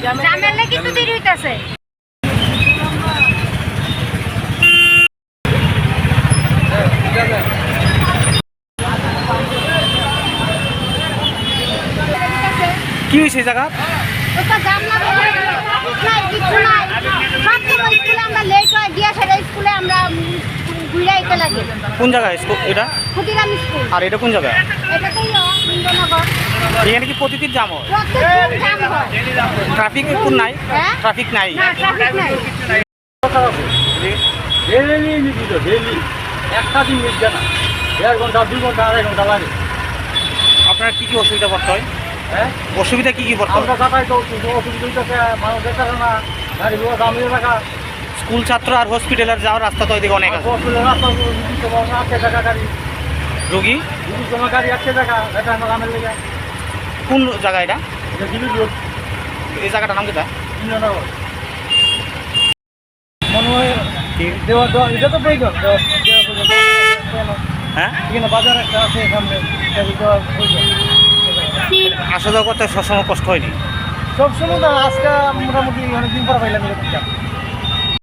জামেলা কিন্তু দেরি হইতাছে। কি হয়েছে জায়গা? ওটা জাম না কিছু নাই। সবসময় স্কুলে আমরা লেট হয় গিয়া সেটা স্কুলে আমরা ঘুরে আইতে লাগে। কোন জায়গায় এটা? ক্ষুদিরাম স্কুল। আর এটা কোন জায়গা? এটা তো ইন্দ্রনগর। এখানে কি প্রতিদিন জাম হয়? প্রত্যেকদিন জাম হয়। ট্রাফিক কোন নাই? হ্যাঁ? ট্রাফিক নাই। না ট্রাফিক নাই। একটা দিন মিটবে না, 1.5 ঘন্টা 2 ঘন্টা 2.5 ঘন্টা লাগে। আপনার কি কি অসুবিধা পড়তে হয়? হ্যাঁ, অসুবিধা কি কি পড়তে হয়? আমরা যাতায়াত অসুবিধা হইতেছে, মানুষ দেখতেছে না, গাড়ি ঘোড়া দামিয়ে রাখা, স্কুল ছাত্র আর হসপিটালের যাওয়ার রাস্তা তো এদিকে অনেক আছে। রাস্তা 8 টাকা গাড়ি, রোগী দুটির সময় গাড়ি 8 টাকা, এটা আমরা গ্রামের লেগে। কোন জায়গা এটা? এটা দিবি রোড, এই জায়গাটার নাম কোথা? ইন্দ্রনগর। মনে হয় দেওয়া এটা তো প্রয়োজন, হ্যাঁ, এখানে বাজার একটা আছে, সামনে দেওয়া প্রয়োজন। আসা যাওয়া করতে সবসময় কষ্ট হয়নি? সবসময় না, আজকে মোটামুটি অনেকদিন পর পাইলাম।